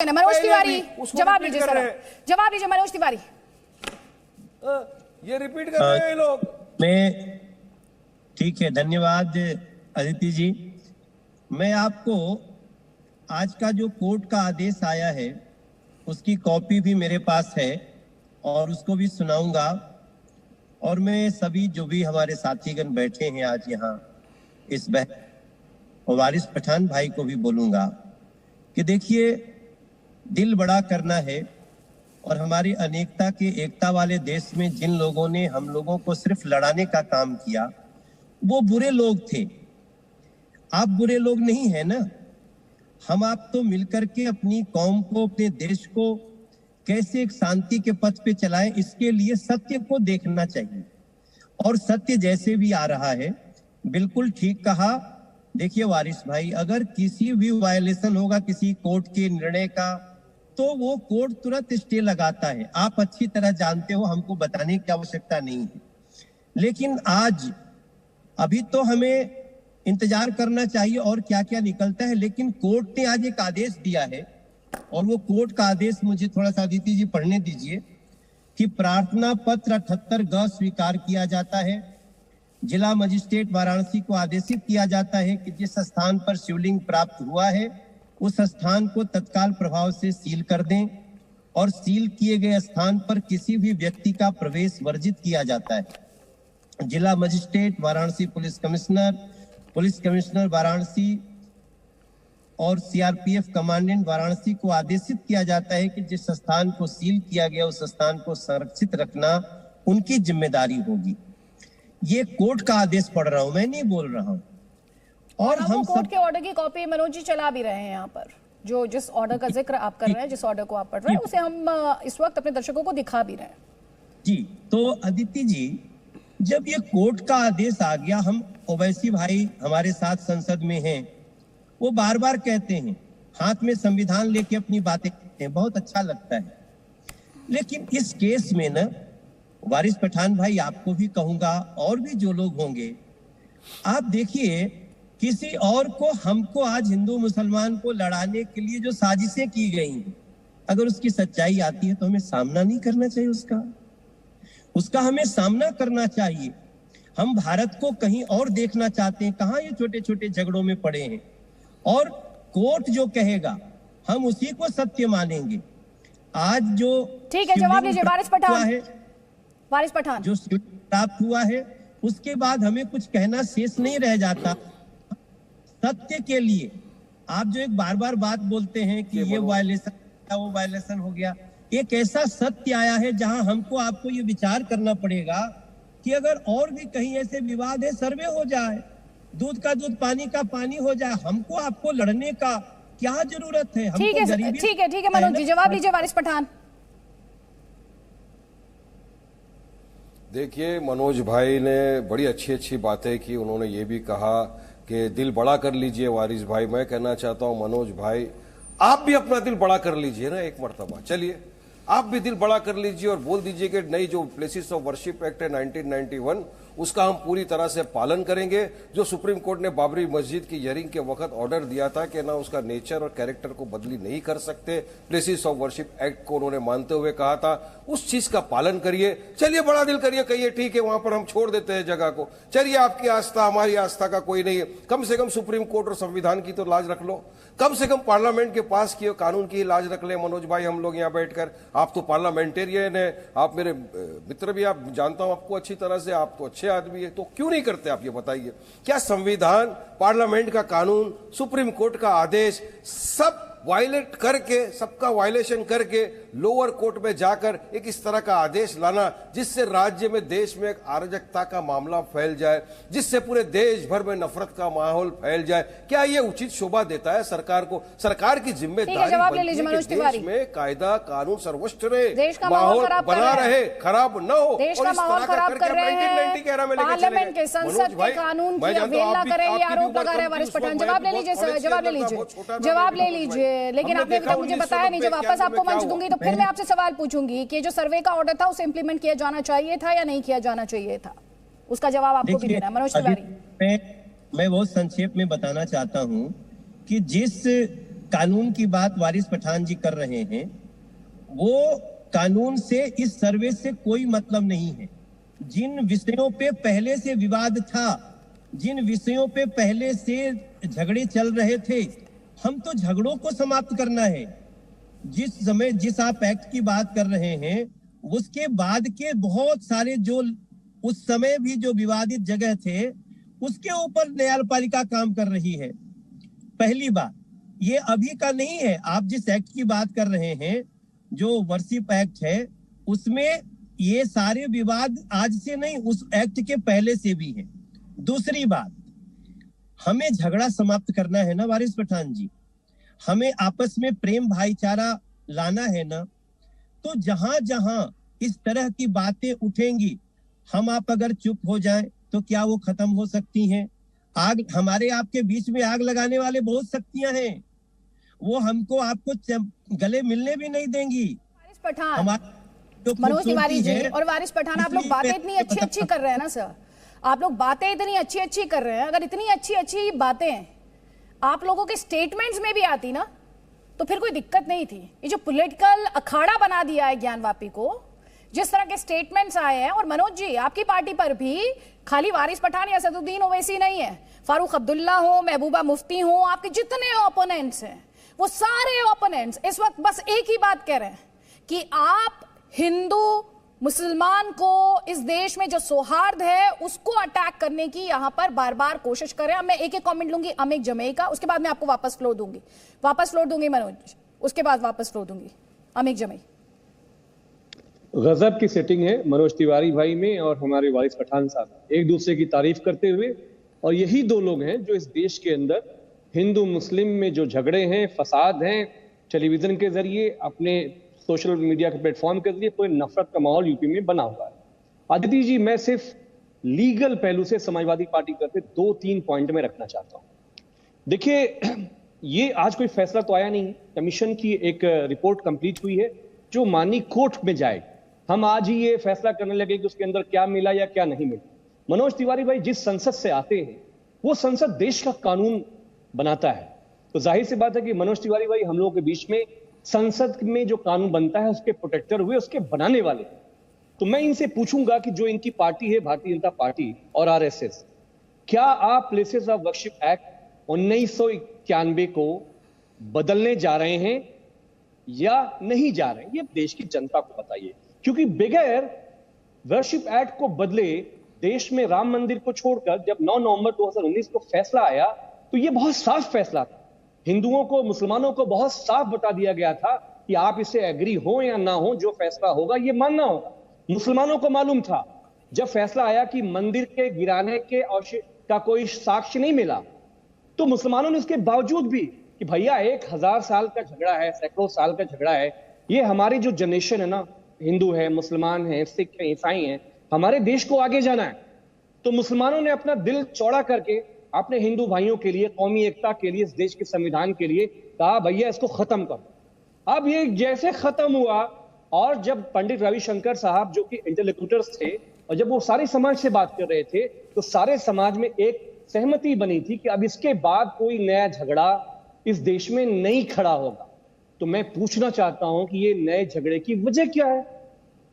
मनोज तिवारी जवाब लीजिए सर, जवाब लीजिए मनोज तिवारी। ये रिपीट कर रहे हैं लोग। मैं ठीक है, धन्यवाद अदिति जी। मैं आपको आज का जो कोर्ट का आदेश आया है उसकी कॉपी भी मेरे पास है और उसको भी सुनाऊंगा। और मैं सभी जो भी हमारे साथीगण बैठे हैं आज यहाँ इस और वारिस पठान भाई को भी बोलूंगा कि देखिए, दिल बड़ा करना है और हमारी अनेकता के एकता वाले देश में जिन लोगों ने हम लोगों को सिर्फ लड़ाने का काम किया वो बुरे लोग थे। आप बुरे लोग नहीं है ना। हम आप तो मिलकर के अपनी कौम को, अपने देश को कैसे एक शांति के पथ पे चलाएं, इसके लिए सत्य को देखना चाहिए। और सत्य जैसे भी आ रहा है, बिल्कुल ठीक कहा। देखिए वारिस भाई, अगर किसी भी वायलेशन होगा किसी कोर्ट के निर्णय का तो वो कोर्ट तुरंत स्टे लगाता है। आप अच्छी तरह जानते हो, हमको बताने की आवश्यकता नहीं है। लेकिन आज अभी तो हमें इंतजार करना चाहिए और क्या क्या निकलता है। लेकिन कोर्ट ने आज एक आदेश दिया है और वो कोर्ट का आदेश मुझे थोड़ा सा अदिति जी पढ़ने दीजिए कि प्रार्थना पत्र 78 ग स्वीकार किया जाता है। जिला मजिस्ट्रेट वाराणसी को आदेशित किया जाता है कि जिस स्थान पर शिवलिंग प्राप्त हुआ है उस स्थान को तत्काल प्रभाव से सील कर दें और सील किए गए स्थान पर किसी भी व्यक्ति का प्रवेश वर्जित किया जाता है। जिला magistrate Varanasi, police commissioner Varanasi और सीआरपीएफ कमांडेंट वाराणसी को आदेशित किया जाता है कि जिस स्थान को सील किया गया उस स्थान को संरक्षित रखना उनकी जिम्मेदारी होगी। ये कोर्ट का आदेश पढ़ रहा हूं, मैं नहीं बोल रहा हूं। और हम कोर्ट के ऑर्डर की कॉपी मनोज जी चला भी रहे हैं यहाँ पर। जो जिस ऑर्डर का जिक्र आप कर रहे हैं, जिस ऑर्डर को आप पढ़ रहे हैं, उसे हम इस वक्त अपने दर्शकों को दिखा भी रहे हैं। जी, तो अदिति जी, जब ये कोर्ट का आदेश आ गया, हम ओवैसी भाई हमारे साथ संसद में हैं, वो बार बार कहते हैं, हाथ में संविधान लेके अपनी बातें कहते हैं, बहुत अच्छा लगता है। लेकिन इस केस में ना वारिस पठान भाई, आपको भी कहूंगा और भी जो लोग होंगे, आप देखिए किसी और को, हमको आज हिंदू मुसलमान को लड़ाने के लिए जो साजिशें की गई हैं, अगर उसकी सच्चाई आती है तो हमें सामना नहीं करना चाहिए उसका हमें सामना करना चाहिए। हम भारत को कहीं और देखना चाहते हैं, कहाँ ये छोटे छोटे झगड़ों में पड़े हैं। और कोर्ट जो कहेगा हम उसी को सत्य मानेंगे। आज जो ठीक है, जवाब लीजिए वारिस पठान। जो प्राप्त हुआ है उसके बाद हमें कुछ कहना शेष नहीं रह जाता सत्य के लिए। आप जो एक बार बार बात बोलते हैं कि ये वायलेशन, वो वायलेशन हो गया, एक ऐसा सत्य आया है जहां हमको आपको ये विचार करना पड़ेगा कि अगर और भी कहीं ऐसे विवाद है, सर्वे हो जाए, दूध का दूध पानी का पानी हो जाए। हमको आपको लड़ने का क्या जरूरत है? ठीक है मनोज जी, जवाब लीजिए वारिस पठान। देखिए, मनोज भाई ने बड़ी अच्छी अच्छी बातें की। उन्होंने ये भी कहा कि दिल बड़ा कर लीजिए वारिस भाई। मैं कहना चाहता हूं मनोज भाई, आप भी अपना दिल बड़ा कर लीजिए ना एक मर्तबा। चलिए, आप भी दिल बड़ा कर लीजिए और बोल दीजिए कि नई जो प्लेसेस ऑफ वर्शिप एक्ट है 1991, उसका हम पूरी तरह से पालन करेंगे। जो सुप्रीम कोर्ट ने बाबरी मस्जिद की हियरिंग के वक्त ऑर्डर दिया था कि ना उसका नेचर और कैरेक्टर को बदली नहीं कर सकते, प्लेसेस ऑफ वर्शिप एक्ट को उन्होंने मानते हुए कहा था, उस चीज का पालन करिए। चलिए, बड़ा दिल करिए, कहिए ठीक है, वहां पर हम छोड़ देते हैं जगह को। चलिए, आपकी आस्था हमारी आस्था का कोई नहीं है। कम से कम सुप्रीम कोर्ट और संविधान की तो लाज रख लो। कम से कम पार्लियामेंट के पास किए कानून की लाज रख ले मनोज भाई। हम लोग यहाँ बैठकर, आप तो पार्लियामेंटेरियन है, आप मेरे मित्र भी, आप जानता हूं आपको अच्छी तरह से, आप तो अच्छे आदमी है, तो क्यों नहीं करते आप? ये बताइए, क्या संविधान, पार्लियामेंट का कानून, सुप्रीम कोर्ट का आदेश सब वायलेट करके, सबका वायलेशन करके लोअर कोर्ट में जाकर एक इस तरह का आदेश लाना जिससे राज्य में, देश में एक अराजकता का मामला फैल जाए, जिससे पूरे देश भर में नफरत का माहौल फैल जाए, क्या ये उचित शोभा देता है सरकार को? सरकार की जिम्मेदारी बनती है कि देश में कायदा कानून सर्वोच्च रहे, माहौल बना रहे, खराब न हो। देश का माहौल खराब कर रहे हैं, पार्लियामेंट के, संसद के कानून की अवहेलना कर रहे हैं, ये आरोप लगा रहे हैं वारिस पठान। जवाब ले लीजिए सर, जवाब ले लीजिए। लेकिन आपने अभी तक मुझे बताया नहीं। जब वापस आपको मंच दूंगी तो फिर मैं आपसे सवाल पूछूंगी कि जो सर्वे का ऑर्डर था उसे इंप्लीमेंट किया जाना चाहिए था या नहीं किया जाना चाहिए था, उसका जवाब आपको भी देना है। मनोज तिवारी, मैं बहुत संक्षेप में बताना चाहता हूं कि जिस कानून की बात वारिस पठान जी कर रहे हैं, वो कानून से, इस सर्वे से कोई मतलब नहीं है। जिन विषयों पे पहले से विवाद था, जिन विषयों पे पहले से झगड़े चल रहे थे, हम तो झगड़ों को समाप्त करना है। जिस आप एक्ट की बात कर रहे हैं, उसके बाद के बहुत सारे जो उस समय भी जो विवादित जगह थे, उसके ऊपर न्यायपालिका काम कर रही है। पहली बात, ये अभी का नहीं है। आप जिस एक्ट की बात कर रहे हैं, जो वर्शिप एक्ट है, उसमें ये सारे विवाद आज से नहीं, उस एक्ट के पहले से भी है। दूसरी बात, हमें झगड़ा समाप्त करना है ना वारिस पठान जी, हमें आपस में प्रेम भाईचारा लाना है ना। तो जहां जहां इस तरह की बातें उठेंगी, हम आप अगर चुप हो जाएं तो क्या वो खत्म हो सकती हैं? आग, हमारे आपके बीच में आग लगाने वाले बहुत शक्तियां हैं, वो हमको आपको गले मिलने भी नहीं देंगी। वारिस पठान, मनोज तिवारी जी और वारिस पठान, आप लोग बातें इतनी अच्छी अच्छी कर रहे हैं ना सर, आप लोग बातें इतनी अच्छी अच्छी कर रहे हैं। अगर इतनी अच्छी अच्छी बातें आप लोगों के स्टेटमेंट्स में भी आती ना, तो फिर कोई दिक्कत नहीं थी। ये जो पॉलिटिकल अखाड़ा बना दिया है ज्ञानवापी को, जिस तरह के स्टेटमेंट्स आए हैं, और मनोज जी आपकी पार्टी पर भी खाली वारिस पठान या असदुद्दीन ओवैसी नहीं है, फारूक अब्दुल्ला हो, महबूबा मुफ्ती हो, आपके जितने ओपोनेंट्स हैं, वो सारे ओपोनेंट्स इस वक्त बस एक ही बात कह रहे हैं कि आप हिंदू मुसलमान को, इस देश में जो सौहार्द है उसको अटैक करने की यहां पर बार बार कोशिश कर रहे हैं। मैं एक एक कमेंट लूंगी अमिक जमई का, उसके बाद मैं आपको वापस फ्लोर दूंगी मनोज, उसके बाद वापस फ्लोर दूंगी। अमिक जमई, गजब की सेटिंग है मनोज तिवारी भाई में और हमारे वारिस पठान साहब, एक दूसरे की तारीफ करते हुए। और यही दो लोग हैं जो इस देश के अंदर हिंदू मुस्लिम में जो झगड़े हैं, फसाद हैं, टेलीविजन के जरिए, अपने सोशल मीडिया के प्लेटफॉर्म के जरिए पूरे नफरत का माहौल यूपी में बना हुआ है। आदित्य जी, मैं सिर्फ लीगल पहलू से समाजवादी पार्टी करते 2-3 पॉइंट में रखना चाहता हूं। देखिए, ये आज कोई फैसला तो आया नहीं, कमीशन की एक रिपोर्ट कंप्लीट हुई है जो माननीय कोर्ट में जाएगी। हम आज ही ये फैसला करने लगे कि उसके अंदर क्या मिला या क्या नहीं मिला। मनोज तिवारी भाई जिस संसद से आते हैं, वो संसद देश का कानून बनाता है, तो जाहिर सी बात है कि मनोज तिवारी भाई हम लोगों के बीच में संसद में जो कानून बनता है उसके प्रोटेक्टर हुए, उसके बनाने वाले। तो मैं इनसे पूछूंगा कि जो इनकी पार्टी है भारतीय जनता पार्टी और आरएसएस, क्या आप प्लेसेस ऑफ वर्शिप एक्ट 1991 को बदलने जा रहे हैं या नहीं जा रहे हैं? ये देश की जनता को बताइए, क्योंकि बगैर वर्शिप एक्ट को बदले देश में राम मंदिर को छोड़कर जब 9 नवंबर 2019 को फैसला आया, तो ये बहुत साफ फैसला था। हिंदुओं को, मुसलमानों को बहुत साफ बता दिया गया था कि आप इससे एग्री हो या ना हो, जो फैसला होगा ये मानना होगा। मुसलमानों को मालूम था, जब फैसला आया कि मंदिर के गिराने के का कोई साक्ष्य नहीं मिला, तो मुसलमानों ने इसके बावजूद भी कि भैया 1000 साल का झगड़ा है, सैकड़ों साल का झगड़ा है, ये हमारी जो जनरेशन है ना, हिंदू है, मुसलमान है, सिख है, ईसाई है, हमारे देश को आगे जाना है। तो मुसलमानों ने अपना दिल चौड़ा करके अपने हिंदू भाइयों के लिए, कौमी एकता के लिए, इस देश के संविधान के लिए कहा भैया इसको खत्म करो। अब ये जैसे खत्म हुआ, और जब पंडित रविशंकर साहब जो कि इंटेलेक्चुअल्स थे, और जब वो सारे समाज से बात कर रहे थे, तो सारे समाज में एक सहमति बनी थी कि अब इसके बाद कोई नया झगड़ा इस देश में नहीं खड़ा होगा। तो मैं पूछना चाहता हूं कि ये नए झगड़े की वजह क्या है?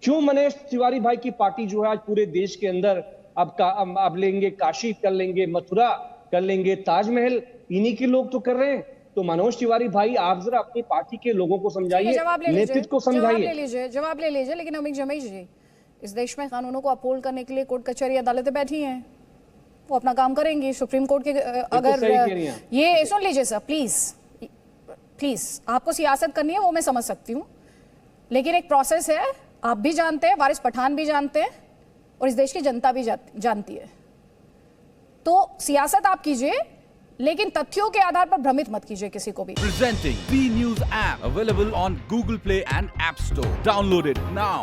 क्यों मनोज तिवारी भाई की पार्टी जो है आज पूरे देश के अंदर अब लेंगे काशी, कर लेंगे मथुरा, कर लेंगे ताजमहल, इन्हीं के लोग तो कर रहे हैं। तो मनोज तिवारी भाई, आप जरा अपनी पार्टी के लोगों को समझाइए, नेतृत्व को समझाइए। जवाब ले लीजिए। लेकिन अमित जमई जी, इस देश में कानूनों को अपहोल्ड करने के लिए कोर्ट कचहरी अदालतें बैठी हैं, वो अपना काम करेंगी। सुप्रीम कोर्ट के अगर ये सुन लीजिए सर, प्लीज आपको सियासत करनी है वो मैं समझ सकती हूँ, लेकिन एक प्रोसेस है, आप भी जानते हैं, वारिस पठान भी जानते हैं, और इस देश की जनता भी जानती है। तो सियासत आप कीजिए, लेकिन तथ्यों के आधार पर भ्रमित मत कीजिए किसी को भी। Presenting B News app available on Google Play and App Store. Download it now.